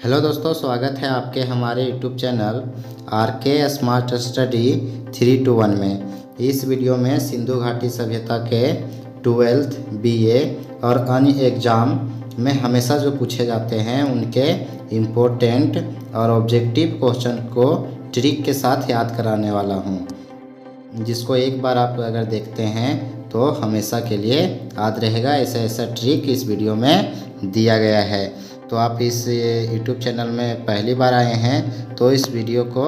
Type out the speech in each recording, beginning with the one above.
Hello दोस्तों, स्वागत है आपके हमारे YouTube channel RK smart study 3-2-1 में। इस वीडियो में सिंधु घाटी सभ्यता के 12th बीए और अन्य एग्ज़ाम में हमेशा जो पूछे जाते हैं उनके इम्पोर्टेंट और ऑब्जेक्टिव क्वेश्चन को ट्रिक के साथ याद कराने वाला हूँ, जिसको एक बार आप अगर देखते हैं तो हमेशा के लिए याद रहेगा। ऐसा ट्रिक इस वीडियो में दिया गया है। तो आप इस यूट्यूब चैनल में पहली बार आए हैं तो इस वीडियो को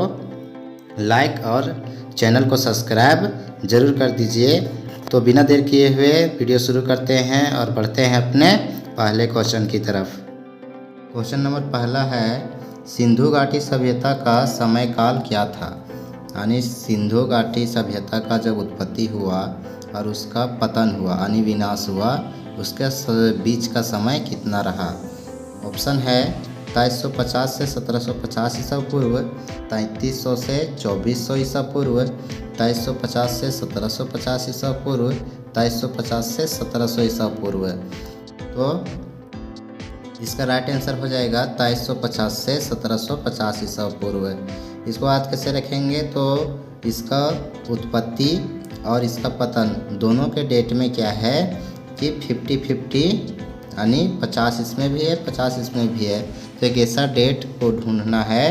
लाइक और चैनल को सब्सक्राइब ज़रूर कर दीजिए। तो बिना देर किए हुए वीडियो शुरू करते हैं और बढ़ते हैं अपने पहले क्वेश्चन की तरफ। क्वेश्चन नंबर पहला है, सिंधु घाटी सभ्यता का समय काल क्या था? यानी सिंधु घाटी सभ्यता का जब उत्पत्ति हुआ और उसका पतन हुआ यानी विनाश हुआ, उसके बीच का समय कितना रहा? ऑप्शन है 2350 से 1750 ईसा पूर्व, 3300 से 2400 ईसा पूर्व, 2350 से 1750 ईसा पूर्व, 2350 से 1700 ईसा पूर्व। तो इसका राइट आंसर हो जाएगा 2350 से 1750 ईसा पूर्व। इसको याद कैसे रखेंगे? तो इसका उत्पत्ति और इसका पतन दोनों के डेट में क्या है कि 50-50 यानी 50 इसमें भी है 50 इसमें भी है। तो एक ऐसा डेट को ढूंढना है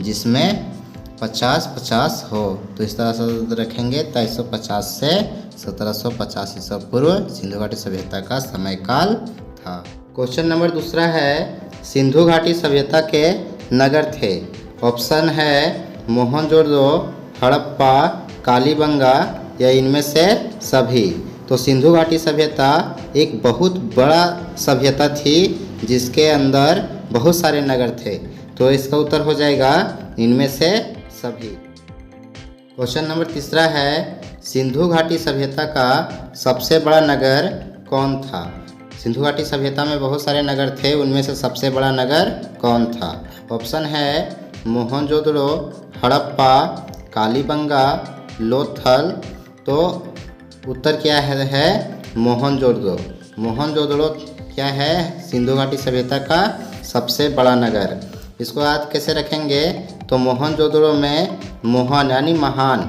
जिसमें 50-50 हो। तो इस तरह से रखेंगे 2350 से 1750 ईसा पूर्व सिंधु घाटी सभ्यता का समय काल था। क्वेश्चन नंबर दूसरा है, सिंधु घाटी सभ्यता के नगर थे। ऑप्शन है मोहनजोदड़ो, हड़प्पा, कालीबंगा या इनमें से सभी। तो सिंधु घाटी सभ्यता एक बहुत बड़ा सभ्यता थी जिसके अंदर बहुत सारे नगर थे। तो इसका उत्तर हो जाएगा इनमें से सभी। क्वेश्चन नंबर तीसरा है, सिंधु घाटी सभ्यता का सबसे बड़ा नगर कौन था? सिंधु घाटी सभ्यता में बहुत सारे नगर थे, उनमें से सबसे बड़ा नगर कौन था? ऑप्शन है मोहनजोदड़ो, हड़प्पा, कालीबंगा, लोथल। तो उत्तर क्या है मोहनजोदड़ो। मोहनजोदड़ो क्या है? सिंधु घाटी सभ्यता का सबसे बड़ा नगर। इसको याद कैसे रखेंगे? तो मोहनजोदड़ो में मोहन यानी महान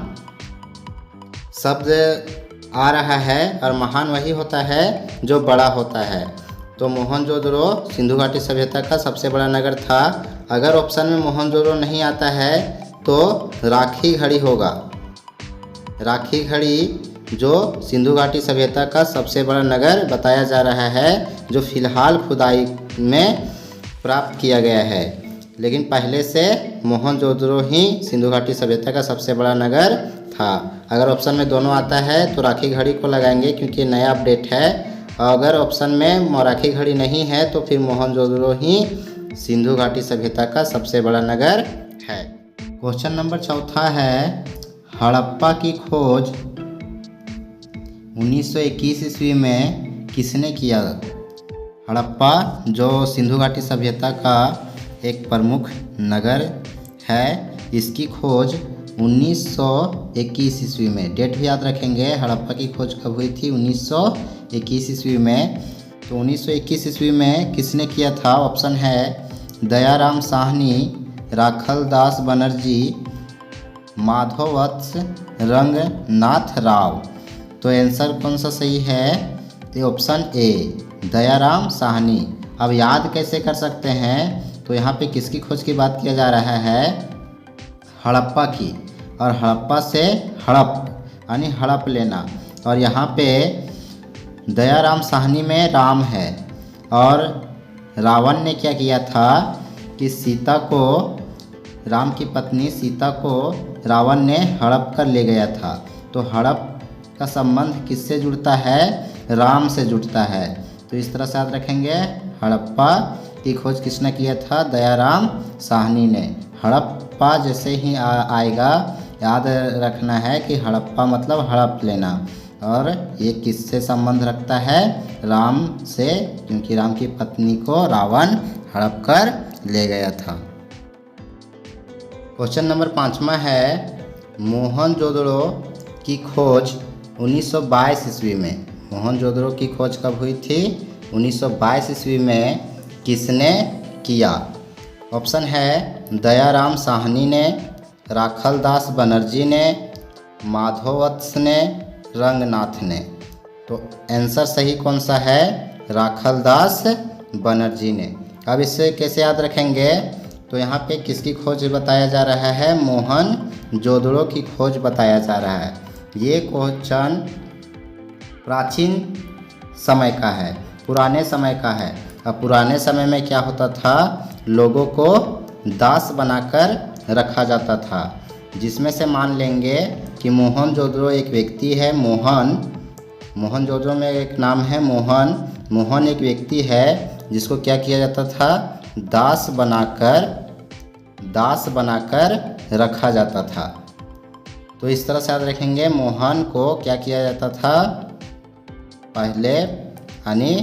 शब्द आ रहा है और महान वही होता है जो बड़ा होता है। तो मोहनजोदड़ो सिंधु घाटी सभ्यता का सबसे बड़ा नगर था। अगर ऑप्शन में मोहनजोदड़ो नहीं आता है तो राखी घड़ी होगा। राखी घड़ी जो सिंधु घाटी सभ्यता का सबसे बड़ा नगर बताया जा रहा है, जो फिलहाल खुदाई में प्राप्त किया गया है। लेकिन पहले से मोहनजोदड़ो ही सिंधु घाटी सभ्यता का सबसे बड़ा नगर था। अगर ऑप्शन में दोनों आता है तो राखी घड़ी को लगाएंगे क्योंकि नया अपडेट है। अगर ऑप्शन में राखी घड़ी नहीं है तो फिर मोहनजोदड़ो ही सिंधु घाटी सभ्यता का सबसे बड़ा नगर है। क्वेश्चन नंबर चौथा है, हड़प्पा की खोज 1921 ईस्वी में किसने किया? हड़प्पा जो सिंधु घाटी सभ्यता का एक प्रमुख नगर है, इसकी खोज 1921 ईस्वी में। डेट भी याद रखेंगे, हड़प्पा की खोज कब हुई थी? 1921 ईस्वी में। तो 1921 ईस्वी में किसने किया था? ऑप्शन है दयाराम साहनी, राखलदास बनर्जी, माधववत्स रंगनाथ राव। तो आंसर कौन सा सही है? ये ऑप्शन ए दयाराम साहनी। अब याद कैसे कर सकते हैं? तो यहाँ पे किसकी खोज की बात किया जा रहा है? हड़प्पा की। और हड़प्पा से हड़प यानी हड़प लेना। और यहाँ पे दयाराम साहनी में राम है और रावण ने क्या किया था कि सीता को, राम की पत्नी सीता को रावण ने हड़प कर ले गया था। तो हड़प का संबंध किससे जुड़ता है? राम से जुड़ता है। तो इस तरह से याद रखेंगे, हड़प्पा की खोज किसने किया था? दयाराम साहनी ने। हड़प्पा जैसे ही आएगा याद रखना है कि हड़प्पा मतलब हड़प लेना। और ये किससे संबंध रखता है? राम से, क्योंकि राम की पत्नी को रावण हड़प कर ले गया था। क्वेश्चन नंबर 5वां है, मोहनजोदड़ो की खोज 1922 ईस्वी में। मोहनजोदड़ो की खोज कब हुई थी? 1922 ईस्वी में। किसने किया? ऑप्शन है दयाराम साहनी ने, राखलदास बनर्जी ने, माधववत्स ने, रंगनाथ ने। तो आंसर सही कौन सा है? राखलदास बनर्जी ने। अब इसे कैसे याद रखेंगे? तो यहाँ पे किसकी खोज बताया जा रहा है? मोहनजोदड़ो की खोज बताया जा रहा है। ये क्वेश्चन प्राचीन समय का है, पुराने समय का है। अब पुराने समय में क्या होता था? लोगों को दास बनाकर रखा जाता था, जिसमें से मान लेंगे कि मोहनजोदड़ो एक व्यक्ति है। मोहनजोदड़ो में एक नाम है मोहन एक व्यक्ति है जिसको क्या किया जाता था? दास बनाकर रखा जाता था। तो इस तरह से याद रखेंगे, मोहन को क्या किया जाता था? पहले यानी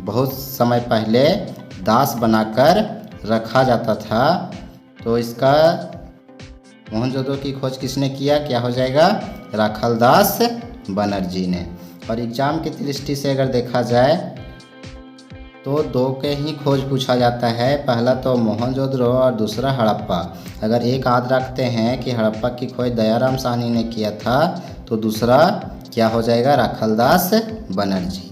बहुत समय पहले दास बनाकर रखा जाता था। तो इसका मोहनजोदड़ो की खोज किसने किया? क्या हो जाएगा? राखलदास बनर्जी ने। और एग्ज़ाम की दृष्टि से अगर देखा जाए तो दो के ही खोज पूछा जाता है, पहला तो मोहनजोदड़ो और दूसरा हड़प्पा। अगर एक याद रखते हैं कि हड़प्पा की खोज दयाराम साहनी ने किया था, तो दूसरा क्या हो जाएगा? राखलदास बनर्जी।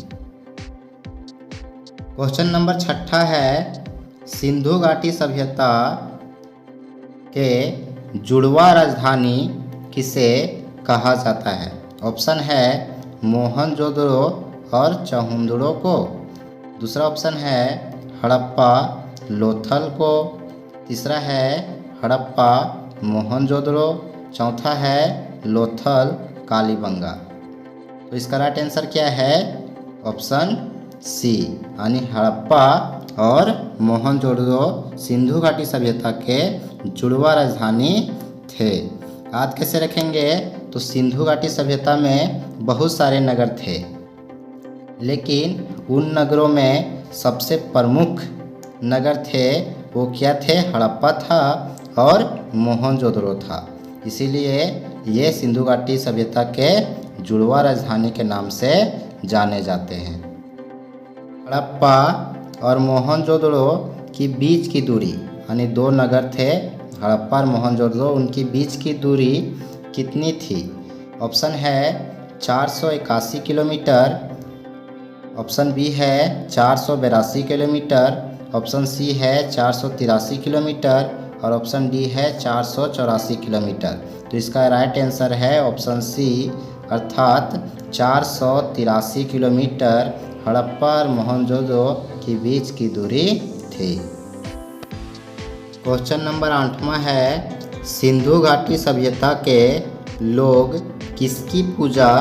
क्वेश्चन नंबर 6 है, सिंधु घाटी सभ्यता के जुड़वा राजधानी किसे कहा जाता है? ऑप्शन है मोहनजोदड़ो और चहुंदड़ो को, दूसरा ऑप्शन है हड़प्पा लोथल को, तीसरा है हड़प्पा मोहनजोदड़ो, चौथा है लोथल कालीबंगा। तो इसका राइट आंसर क्या है? ऑप्शन सी, यानी हड़प्पा और मोहनजोदड़ो सिंधु घाटी सभ्यता के जुड़वा राजधानी थे। याद कैसे रखेंगे? तो सिंधु घाटी सभ्यता में बहुत सारे नगर थे, लेकिन उन नगरों में सबसे प्रमुख नगर थे वो क्या थे? हड़प्पा था और मोहनजोदड़ो था। इसीलिए ये सिंधु घाटी सभ्यता के जुड़वा राजधानी के नाम से जाने जाते हैं। हड़प्पा और मोहनजोदड़ो की बीच की दूरी, यानी दो नगर थे हड़प्पा और मोहनजोदड़ो, उनकी बीच की दूरी कितनी थी? ऑप्शन है 481 किलोमीटर, ऑप्शन बी है 482 किलोमीटर, ऑप्शन सी है 483 किलोमीटर और ऑप्शन डी है 484 किलोमीटर। तो इसका राइट आंसर है ऑप्शन सी, अर्थात 483 किलोमीटर हड़प्पा और मोहनजोदड़ो के बीच की दूरी थी। क्वेश्चन नंबर 8वां है, सिंधु घाटी सभ्यता के लोग किसकी पूजा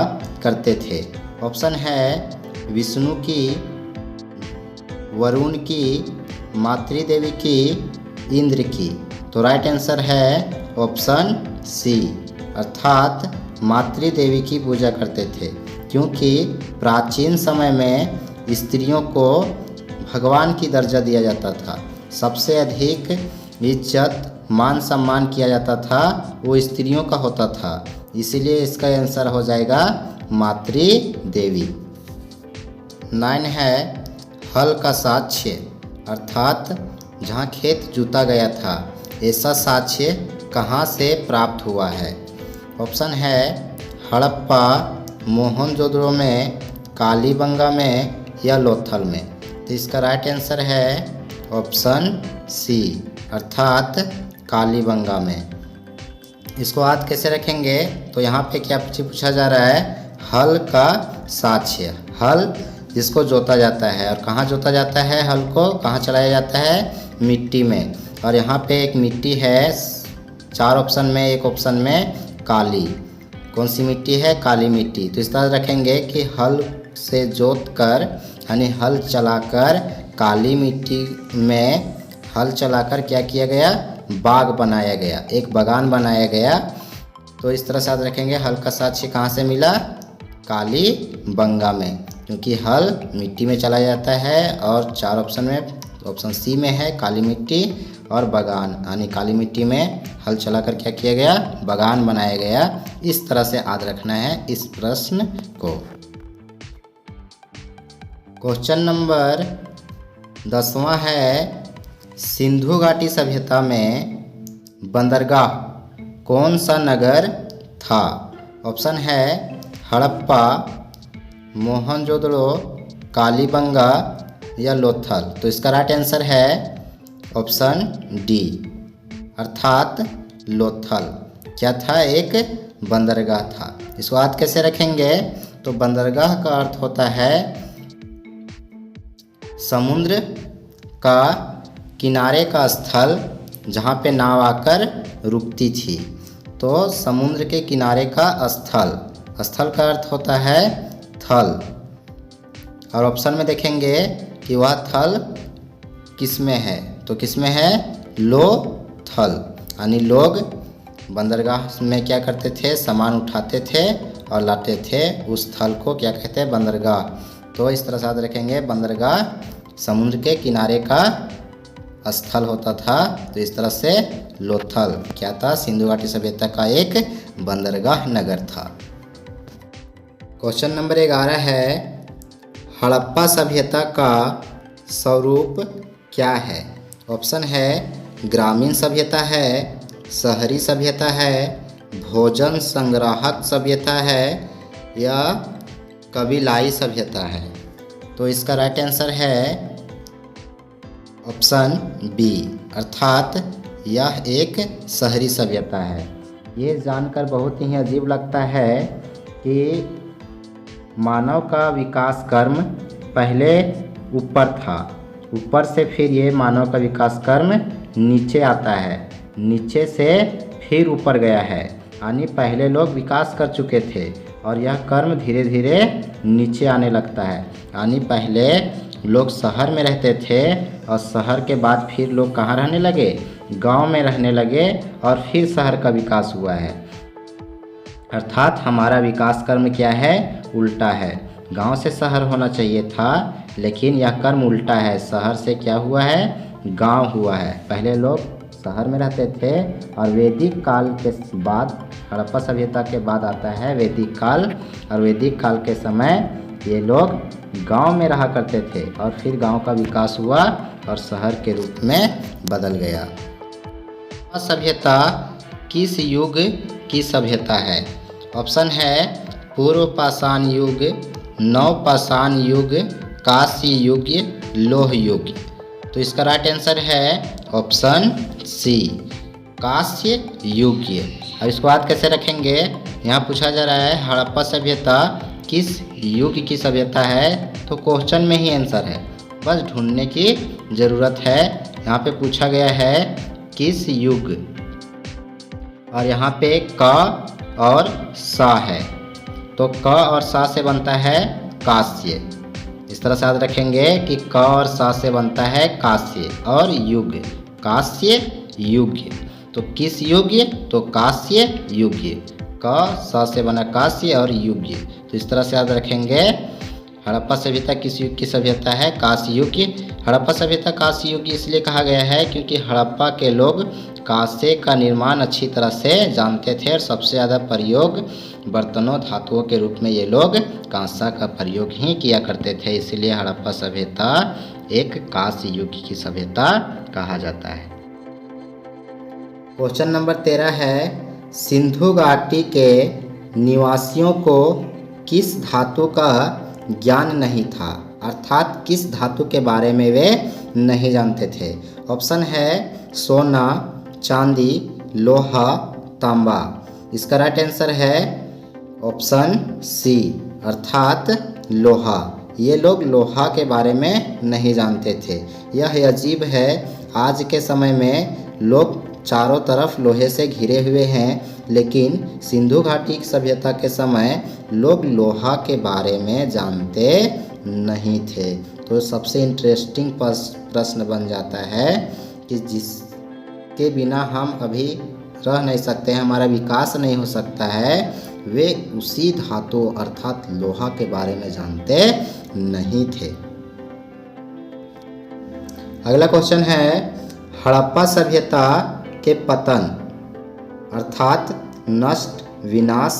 करते थे? ऑप्शन है विष्णु की, वरुण की, मातृदेवी की, इंद्र की। तो राइट आंसर है ऑप्शन सी, अर्थात मातृदेवी की पूजा करते थे, क्योंकि प्राचीन समय में स्त्रियों को भगवान की दर्जा दिया जाता था। सबसे अधिक इज्जत मान सम्मान किया जाता था वो स्त्रियों का होता था, इसीलिए इसका आंसर हो जाएगा मातृदेवी। 9 है हल का साक्ष्य, अर्थात जहाँ खेत जोता गया था, ऐसा साक्ष्य कहाँ से प्राप्त हुआ है? ऑप्शन है हड़प्पा, मोहनजोदड़ो में, कालीबंगा में या लोथल में। तो इसका राइट आंसर है ऑप्शन सी, अर्थात कालीबंगा में। इसको याद कैसे रखेंगे? तो यहाँ पे क्या पूछा जा रहा है? हल का साक्ष्य। हल जिसको जोता जाता है, और कहाँ जोता जाता है? हल को कहाँ चलाया जाता है? मिट्टी में। और यहाँ पे एक मिट्टी है 4 ऑप्शन में, एक ऑप्शन में काली। कौन सी मिट्टी है? काली मिट्टी। तो इस तरह रखेंगे कि हल से जोत कर, यानी हल चलाकर काली मिट्टी में हल चलाकर क्या किया गया? बाग बनाया गया, एक बागान बनाया गया। तो इस तरह से याद रखेंगे, हल का साक्ष्य कहाँ से मिला? कालीबंगा में, क्योंकि हल मिट्टी में चलाया जाता है। और 4 ऑप्शन में ऑप्शन सी में है काली मिट्टी और बागान, यानी काली मिट्टी में हल चलाकर क्या किया गया? बागान बनाया गया। इस तरह से याद रखना है इस प्रश्न को। क्वेश्चन नंबर 10वां है, सिंधु घाटी सभ्यता में बंदरगाह कौन सा नगर था? ऑप्शन है हड़प्पा, मोहनजोदड़ो, कालीबंगा या लोथल। तो इसका राइट आंसर है ऑप्शन डी, अर्थात लोथल। क्या था? एक बंदरगाह था। इसको याद कैसे रखेंगे? तो बंदरगाह का अर्थ होता है समुद्र का किनारे का स्थल जहाँ पे नाव आकर रुकती थी। तो समुद्र के किनारे का स्थल, स्थल का अर्थ होता है थल। और ऑप्शन में देखेंगे कि वह थल किस में है? तो किस में है? लो थल। यानी लोग बंदरगाह में क्या करते थे? सामान उठाते थे और लाते थे। उस थल को क्या कहते हैं? बंदरगाह। तो इस तरह से याद रखेंगे, बंदरगाह समुद्र के किनारे का स्थल होता था। तो इस तरह से लोथल क्या था? सिंधु घाटी सभ्यता का एक बंदरगाह नगर था। क्वेश्चन नंबर 11 है, हड़प्पा सभ्यता का स्वरूप क्या है? ऑप्शन है ग्रामीण सभ्यता है, शहरी सभ्यता है, भोजन संग्राहक सभ्यता है या कबीलाई सभ्यता है। तो इसका राइट आंसर है ऑप्शन बी, अर्थात यह एक शहरी सभ्यता है। ये जानकर बहुत ही अजीब लगता है कि मानव का विकास कर्म पहले ऊपर था, ऊपर से फिर ये मानव का विकास कर्म नीचे आता है, नीचे से फिर ऊपर गया है। यानी पहले लोग विकास कर चुके थे और यह कर्म धीरे धीरे नीचे आने लगता है। यानी पहले लोग शहर में रहते थे और शहर के बाद फिर लोग कहाँ रहने लगे? गांव में रहने लगे और फिर शहर का विकास हुआ है। अर्थात हमारा विकास कर्म क्या है? उल्टा है। गांव से शहर होना चाहिए था, लेकिन यह कर्म उल्टा है। शहर से क्या हुआ है? गांव हुआ है। पहले लोग शहर में रहते थे और वैदिक काल के बाद, हड़प्पा सभ्यता के बाद आता है वैदिक काल। और वैदिक काल के समय ये लोग गांव में रहा करते थे और फिर गांव का विकास हुआ और शहर के रूप में बदल गया। हड़प्पा सभ्यता किस युग की सभ्यता है? ऑप्शन है पूर्व पाषाण युग, नव पाषाण युग, कांस्य युग, लौह युग। तो इसका राइट आंसर है ऑप्शन सी, कांस्य युग। अब इसको याद कैसे रखेंगे? यहाँ पूछा जा रहा है हड़प्पा सभ्यता किस युग की सभ्यता है, तो क्वेश्चन में ही आंसर है, बस ढूंढने की ज़रूरत है। यहाँ पे पूछा गया है किस युग, और यहाँ पे क और सा है, तो क और सा से बनता है कांस्य। इस तरह से याद रखेंगे कि क और सा से बनता है कांस्य और युग, कांस्य युग। तो किस युग? तो कांस्य युग। क सा से बना कांस्य और युग। तो इस तरह से याद रखेंगे हड़प्पा सभ्यता किस युग की सभ्यता है? कांस्य युग की। हड़प्पा सभ्यता कांस्य युग इसलिए कहा गया है क्योंकि हड़प्पा के लोग कांसे का निर्माण अच्छी तरह से जानते थे और सबसे ज़्यादा प्रयोग बर्तनों धातुओं के रूप में ये लोग कांसा का प्रयोग ही किया करते थे। इसलिए हड़प्पा सभ्यता एक कांस्य युग की सभ्यता कहा जाता है। क्वेश्चन नंबर 13 है, सिंधु घाटी के निवासियों को किस धातु का ज्ञान नहीं था? अर्थात किस धातु के बारे में वे नहीं जानते थे? ऑप्शन है सोना, चांदी, लोहा, तांबा। इसका राइट आंसर है ऑप्शन सी, अर्थात लोहा। ये लोग लोहा के बारे में नहीं जानते थे। यह अजीब है, आज के समय में लोग चारों तरफ लोहे से घिरे हुए हैं, लेकिन सिंधु घाटी की सभ्यता के समय लोग लोहा के बारे में जानते नहीं थे। तो सबसे इंटरेस्टिंग प्रश्न बन जाता है कि जिसके बिना हम अभी रह नहीं सकते हैं, हमारा विकास नहीं हो सकता है, वे उसी धातु अर्थात लोहा के बारे में जानते नहीं थे। अगला क्वेश्चन है, हड़प्पा सभ्यता के पतन अर्थात नष्ट विनाश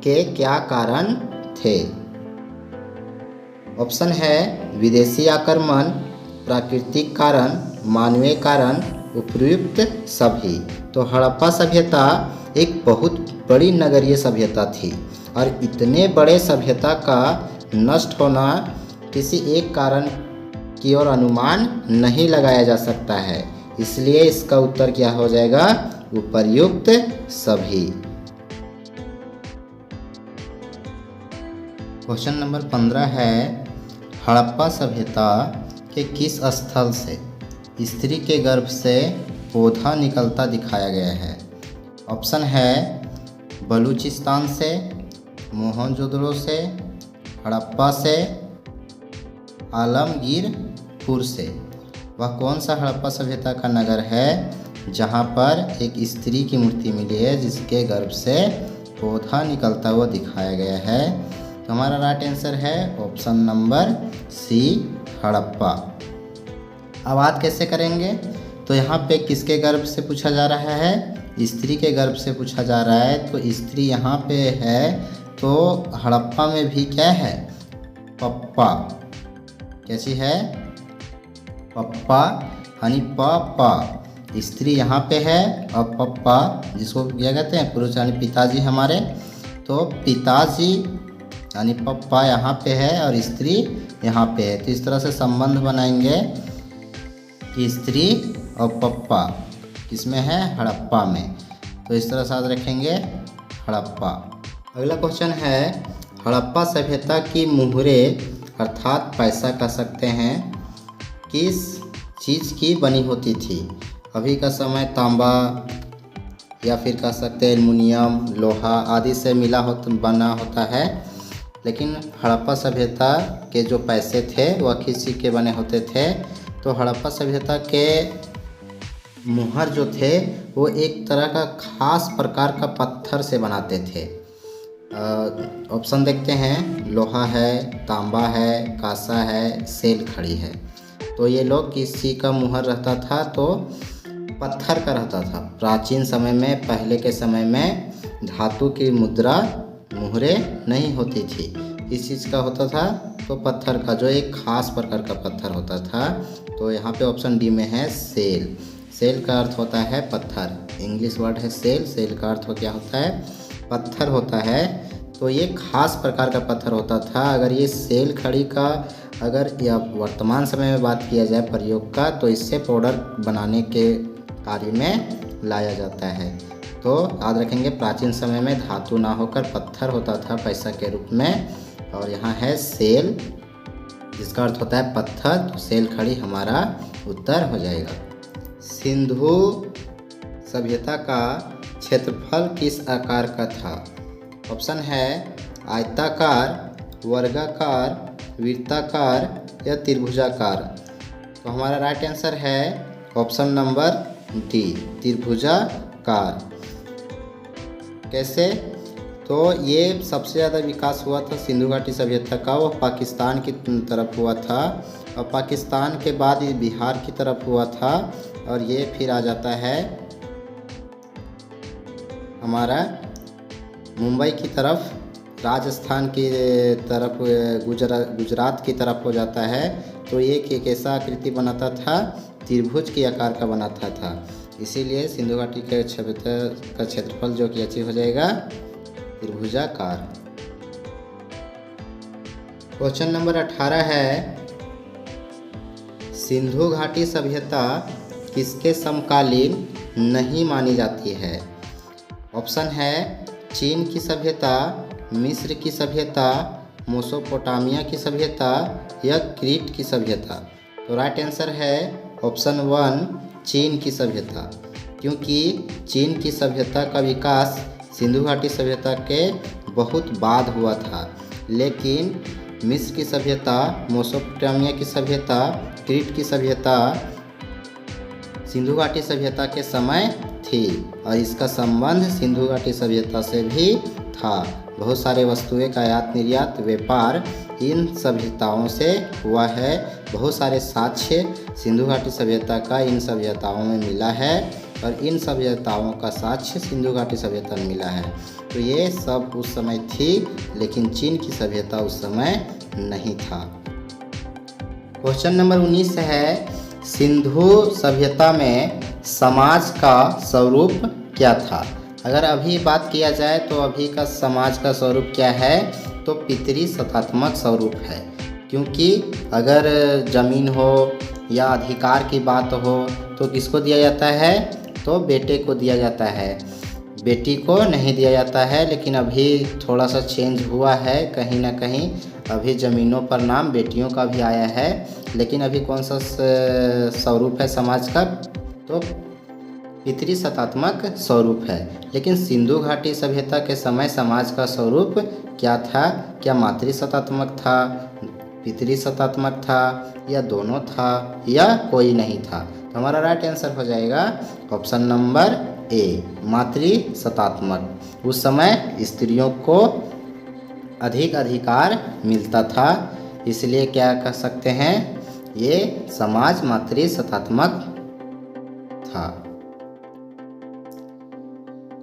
के क्या कारण थे? ऑप्शन है विदेशी आक्रमण, प्राकृतिक कारण, मानवीय कारण उपयुक्त सभी। तो हड़प्पा सभ्यता एक बहुत बड़ी नगरीय सभ्यता थी और इतने बड़े सभ्यता का नष्ट होना किसी एक कारण की ओर अनुमान नहीं लगाया जा सकता है, इसलिए इसका उत्तर क्या हो जाएगा? उपर्युक्त सभी। क्वेश्चन नंबर 15 है, हड़प्पा सभ्यता के किस स्थल से स्त्री के गर्भ से पौधा निकलता दिखाया गया है? ऑप्शन है बलूचिस्तान से, मोहनजोदड़ो से, हड़प्पा से, आलमगीरपुर से। वह कौन सा हड़प्पा सभ्यता का नगर है जहां पर एक स्त्री की मूर्ति मिली है जिसके गर्भ से पौधा निकलता हुआ दिखाया गया है? तो हमारा राइट आंसर है ऑप्शन नंबर सी, हड़प्पा। अब बात कैसे करेंगे? तो यहाँ पे किसके गर्भ से पूछा जा रहा है? स्त्री के गर्भ से पूछा जा रहा है। तो स्त्री यहाँ पे है, तो हड़प्पा में भी क्या है? पप्पा। कैसी है? पप्पा यानी पप्पा। स्त्री यहाँ पे है और पप्पा जिसको क्या कहते हैं? पुरुष यानी पिताजी हमारे। तो पिताजी यानी पप्पा यहाँ पे है और स्त्री यहाँ पे है। तो इस तरह से संबंध बनाएंगे कि स्त्री और पप्पा किसमें है? हड़प्पा में। तो इस तरह से याद रखेंगे, हड़प्पा। अगला क्वेश्चन है, हड़प्पा सभ्यता की मुहरे अर्थात पैसा कह सकते हैं किस चीज़ की बनी होती थी? अभी का समय तांबा या फिर कह सकते हैं एल्युमिनियम, लोहा आदि से बना होता है, लेकिन हड़प्पा सभ्यता के जो पैसे थे वह किस चीज़ के बने होते थे? तो हड़प्पा सभ्यता के मुहर जो थे वो एक तरह का खास प्रकार का पत्थर से बनाते थे। ऑप्शन देखते हैं, लोहा है, तांबा है, कांसा है, सेल खड़ी है। तो ये लोग किस चीज़ का मुहर रहता था? तो पत्थर का रहता था। प्राचीन समय में, पहले के समय में धातु की मुद्रा मुहरे नहीं होती थी। इस चीज़ का होता था? तो पत्थर का, जो एक खास प्रकार का पत्थर होता था। तो यहाँ पे ऑप्शन डी में है सेल। सेल का अर्थ होता है पत्थर, इंग्लिश वर्ड है सेल। सेल का अर्थ क्या होता है? पत्थर होता है। तो ये खास प्रकार का पत्थर होता था। अगर ये सेल खड़ी का अगर या वर्तमान समय में बात किया जाए प्रयोग का, तो इससे पाउडर बनाने के कार्य में लाया जाता है। तो याद रखेंगे, प्राचीन समय में धातु ना होकर पत्थर होता था पैसा के रूप में, और यहाँ है सेल जिसका अर्थ होता है पत्थर। तो सेल खड़ी हमारा उत्तर हो जाएगा। सिंधु सभ्यता का क्षेत्रफल किस आकार का था? ऑप्शन है आयताकार, वर्गाकार, वृत्ताकार या त्रिभुजाकार। तो हमारा राइट आंसर है ऑप्शन नंबर डी, त्रिभुजाकार। कैसे? तो ये सबसे ज़्यादा विकास हुआ था सिंधु घाटी सभ्यता का, वो पाकिस्तान की तरफ हुआ था, और पाकिस्तान के बाद ये बिहार की तरफ हुआ था, और ये फिर आ जाता है हमारा मुंबई की तरफ, राजस्थान की तरफ, गुजरात की तरफ हो जाता है। तो ये एक ऐसा आकृति बनाता था, त्रिभुज के आकार का बनाता था। इसीलिए सिंधु घाटी के सभ्यता का क्षेत्रफल जो कि अच्छी हो जाएगा त्रिभुजाकार। क्वेश्चन नंबर 18 है, सिंधु घाटी सभ्यता किसके समकालीन नहीं मानी जाती है? ऑप्शन है चीन की सभ्यता, मिस्र की सभ्यता, मेसोपोटामिया की सभ्यता या क्रीट की सभ्यता। तो राइट आंसर है ऑप्शन 1, चीन की सभ्यता, क्योंकि चीन की सभ्यता का विकास सिंधु घाटी सभ्यता के बहुत बाद हुआ था। लेकिन मिस्र की सभ्यता, मेसोपोटामिया की सभ्यता, क्रीट की सभ्यता सिंधु घाटी सभ्यता के समय थी, और इसका संबंध सिंधु घाटी सभ्यता से भी था। बहुत सारे वस्तुएं का आयात निर्यात व्यापार इन सभ्यताओं से हुआ है। बहुत सारे साक्ष्य सिंधु घाटी सभ्यता का इन सभ्यताओं में मिला है, और इन सभ्यताओं का साक्ष्य सिंधु घाटी सभ्यता में मिला है। तो ये सब उस समय थी, लेकिन चीन की सभ्यता उस समय नहीं था। क्वेश्चन नंबर 19 है, सिंधु सभ्यता में समाज का स्वरूप क्या था। अगर अभी बात किया जाए तो अभी का समाज का स्वरूप क्या है, तो पितृ सत्तात्मक स्वरूप है। क्योंकि अगर ज़मीन हो या अधिकार की बात हो तो किसको दिया जाता है, तो बेटे को दिया जाता है, बेटी को नहीं दिया जाता है। लेकिन अभी थोड़ा सा चेंज हुआ है, कहीं ना कहीं अभी ज़मीनों पर नाम बेटियों का भी आया है। लेकिन अभी कौन सा स्वरूप है समाज का, तो पितृ सत्तात्मक स्वरूप है। लेकिन सिंधु घाटी सभ्यता के समय समाज का स्वरूप क्या था, क्या मातृ सत्तात्मक था, पितृ सत्तात्मक था, या दोनों था, या कोई नहीं था। तो हमारा राइट आंसर हो जाएगा ऑप्शन नंबर ए, मातृ सत्तात्मक। उस समय स्त्रियों को अधिक अधिकार मिलता था, इसलिए क्या कह सकते हैं, ये समाज मातृ सत्तात्मक था।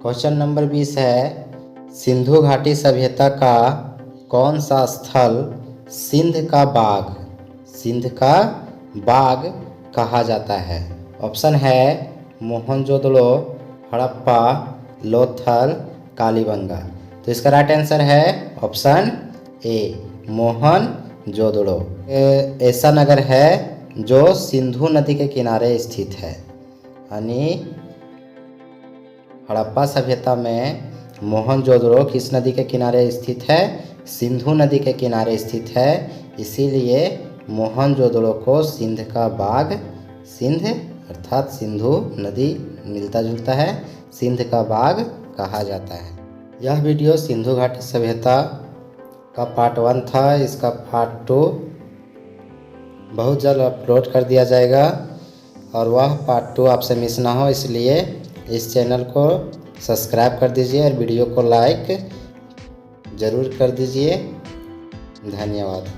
क्वेश्चन नंबर 20 है, सिंधु घाटी सभ्यता का कौन सा स्थल सिंध का बाग कहा जाता है। ऑप्शन है मोहनजोदड़ो, हड़प्पा, लोथल, कालीबंगा। तो इसका राइट आंसर है ऑप्शन ए, मोहनजोदड़ो। ऐसा नगर है जो सिंधु नदी के किनारे स्थित है। यानी हड़प्पा सभ्यता में मोहनजोदड़ो किस नदी के किनारे स्थित है, सिंधु नदी के किनारे स्थित है। इसीलिए मोहनजोदड़ो को सिंध का बाग, सिंध अर्थात सिंधु नदी मिलता जुलता है, सिंध का बाग कहा जाता है। यह वीडियो सिंधु घाटी सभ्यता का पार्ट 1 था। इसका पार्ट 2 बहुत जल्द अपलोड कर दिया जाएगा, और वह पार्ट 2 आपसे मिस ना हो, इसलिए इस चैनल को सब्सक्राइब कर दीजिए और वीडियो को लाइक ज़रूर कर दीजिए। धन्यवाद।